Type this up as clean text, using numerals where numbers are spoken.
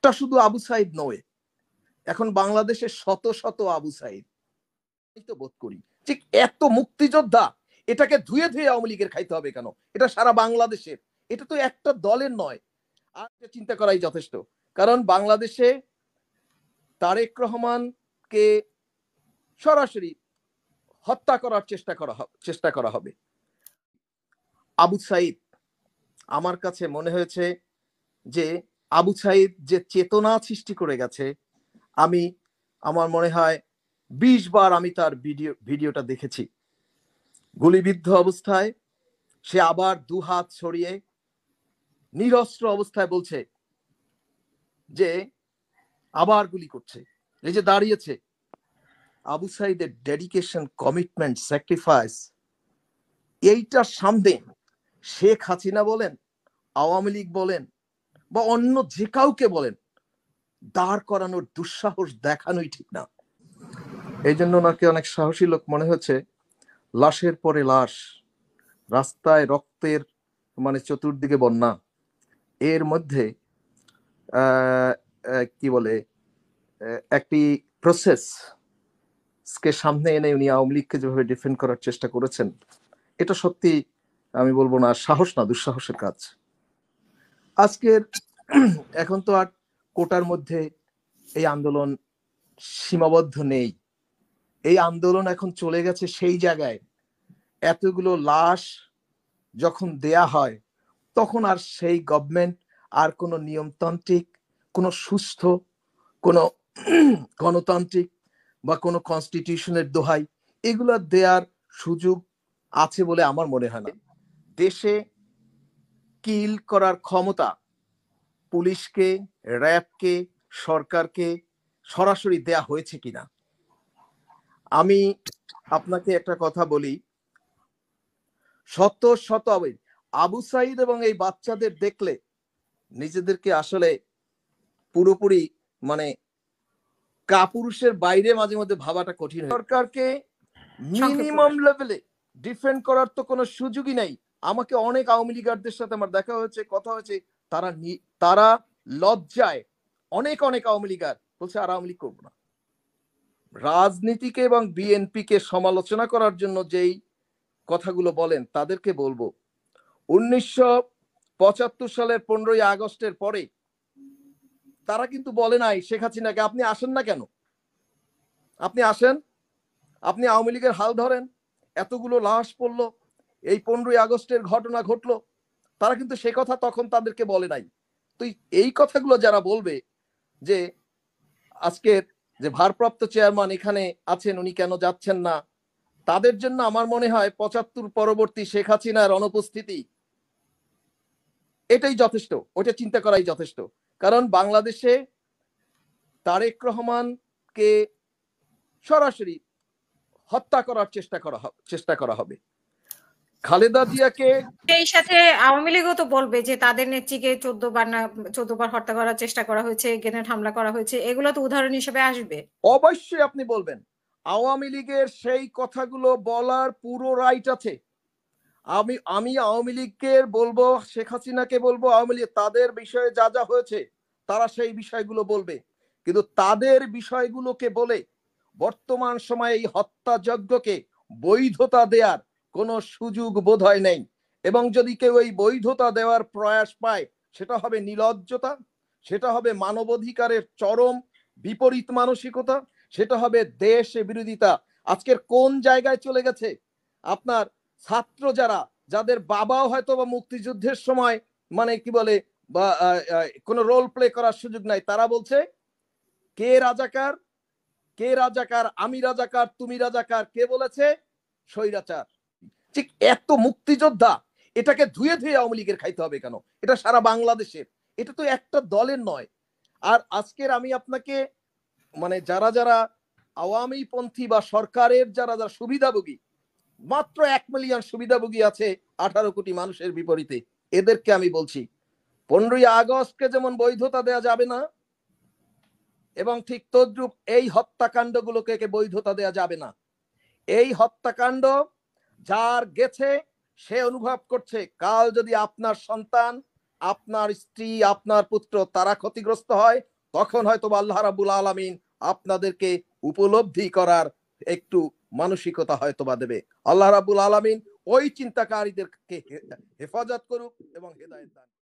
একটা শুধু আবু সাইদ নয়, এখন বাংলাদেশে শত শত আবু সাইদ তো বোধ করি। ঠিক এত মুক্তিযোদ্ধা, এটাকে ধুয়ে ধুয়ে আওয়ামী লীগের খাইতে হবে কেন? এটা সারা বাংলাদেশের, এটা তো একটা দলের নয়। আর চিন্তা করাই যথেষ্ট, কারণ বাংলাদেশে তারেক রহমানকে সরাসরি হত্যা করার চেষ্টা করা হবে। আবু সাইদ, আমার কাছে মনে হয়েছে যে আবু সাইদ যে চেতনা সৃষ্টি করে গেছে, আমার মনে হয় 20 বার আমি তার ভিডিওটা দেখেছি। গুলিবিদ্ধ অবস্থায় সে আবার দুহাত ছড়িয়ে নিরস্ত্র অবস্থায় বলছে যে আবার গুলি করছে, এই যে দাঁড়িয়েছে। আবু সাইদের ডেডিকেশন, কমিটমেন্ট, স্যাক্রিফাইস, এইটার সামনে শেখ হাসিনা বলেন, আওয়ামী লীগ বলেন, বা অন্য যে কাউকে বলেন, দাঁড় করানোর দুঃসাহস দেখানোই ঠিক না। এই জন্য ওনাকে অনেক সাহসী লোক মনে হচ্ছে। লাশের পরে লাশ, রাস্তায় রক্তের চতুর্দিকে বন্যা, এর মধ্যে কি বলে একটি প্রসেস কে সামনে এনে উনি আওয়ামী লীগকে যেভাবে ডিফেন্ড করার চেষ্টা করেছেন, এটা সত্যি আমি বলবো না সাহস না, দুঃসাহসের কাজ। আজকের এখন তো আর কোটার মধ্যে এই আন্দোলন সীমাবদ্ধ নেই, এই আন্দোলন এখন চলে গেছে সেই জায়গায় এতগুলো লাশ যখন দেয়া হয়, তখন আর সেই গভর্নমেন্ট আর কোনো নিয়মতান্ত্রিক, কোনো সুস্থ, কোনো গণতান্ত্রিক বা কোনো কনস্টিটিউশনের দোহাই এগুলো দেওয়ার সুযোগ আছে বলে আমার মনে হয় না। দেশে কিল করার ক্ষমতা পুলিশকে, র্যাবকে, সরকারকে সরাসরি দেয়া হয়েছে কিনা। আমি আপনাকে একটা কথা বলি, শত শত আবু সাইদ এবং এই বাচ্চাদের দেখলে নিজেদেরকে আসলে পুরোপুরি কাপুরুষের বাইরে মাঝে মধ্যে ভাবাটা কঠিন। সরকারকে মিনিমাম লেভেলে ডিফেন্ড করার তো কোনো সুযোগই নাই। আমাকে অনেক আওয়ামী লীগারদের সাথে আমার দেখা হয়েছে, কথা হয়েছে, তারা লজ্জায় অনেক আওয়ামী লীগার বলছে আর আওয়ামী লীগ করবো না। রাজনীতিকে এবং বিএনপিকে সমালোচনা করার জন্য যেই কথাগুলো বলেন, তাদেরকে বলবো 1975 সালের 15ই আগস্টের পরে তারা কিন্তু বলে নাই শেখ হাসিনাকে আপনি আসেন না কেন, আপনি আসেন, আপনি আওয়ামী লীগের হাল ধরেন, এতগুলো লাশ পড়লো, এই 15ই আগস্টের ঘটনা ঘটলো, তারা কিন্তু সে কথা তখন তাদেরকে বলে নাই। তো এই কথাগুলো যারা বলবে যে আজকের যে ভারপ্রাপ্ত চেয়ারম্যান এখানে আছেন উনি কেন যাচ্ছেন না, তাদের জন্য আমার মনে হয় 75 পরবর্তী শেখ হাসিনার অনুপস্থিতি এটাই যথেষ্ট, ওটা চিন্তা করাই যথেষ্ট। কারণ বাংলাদেশে তারেক রহমানকে সরাসরি হত্যা করার চেষ্টা করা হবে। খালেদা জিয়াকে, এই সাথে আওয়ামী লীগও তো বলবে যে তাদের নেত্রীকে 14 বার হত্যা করার চেষ্টা করা হয়েছে, গ্রেনেড হামলা করা হয়েছে, এগুলো তো উদাহরণ হিসেবে আসবে। অবশ্যই আপনি বলবেন, আওয়ামী লীগের সেই কথাগুলো বলার পুরো রাইট আছে। আমি আওয়ামী লীগকে বলবো, শেখ হাসিনাকে বলবো, আওয়ামী লীগ তাদের বিষয়ে যা যা হয়েছে তারা সেই বিষয়গুলো বলবে, কিন্তু তাদের বিষয়গুলোকে বলে বর্তমান সময়ে এই হত্যাযজ্ঞকে বৈধতা দেওয়ার কোনো সুযোগ বোধ হয় নেই। এবং যদি কেউ এই বৈধতা দেওয়ার প্রয়াস পায়, সেটা হবে নির্লজ্জতা, সেটা হবে মানবাধিকারের চরম বিপরীত মানসিকতা, সেটা হবে দেশ বিরোধিতা। আজকের কোন জায়গায় চলে গেছে আপনার ছাত্র যাদের বাবাও হয়তো বা মুক্তিযুদ্ধের সময় কি বলে বা কোনো রোল প্লে করার সুযোগ নাই, তারা বলছে কে রাজাকার, কে রাজাকার, আমি রাজাকার, তুমি রাজাকার, কে বলেছে? স্বৈরাচার। ঠিক এত মুক্তিযোদ্ধা, এটাকে ধুয়ে ধুয়ে আওয়ামী লীগের খাইতে হবে কেন? এটা সারা বাংলাদেশের, এটা তো একটা দলের নয়। আর আজকের আমি আপনাকে যারা যারা আওয়ামী পন্থী বা সরকারের যারা যারা সুবিধাভোগী, মাত্র 1 মিলিয়ন সুবিধাভোগী আছে 18 কোটি মানুষের বিপরীতে, এদেরকে আমি বলছি 15ই আগস্টকে যেমন বৈধতা দেয়া যাবে না, এবং ঠিক তদ্রূপ এই হত্যাকাণ্ডগুলোকে বৈধতা দেয়া যাবে না। এই হত্যাকাণ্ড যার গেছে সে অনুভব করছে, কাল যদি আপনার সন্তান, আপনার স্ত্রী, আপনার পুত্র তারা ক্ষতিগ্রস্ত হয়, তখন হয়তো আল্লাহ রাব্বুল আলামিন আপনাদেরকে উপলব্ধি করার একটু মানসিকতা হয়তোবা দেবে। আল্লাহ রাব্বুল আলামিন ওই চিন্তাকারীদেরকে হেফাজত করুক এবং হেদায়েত দান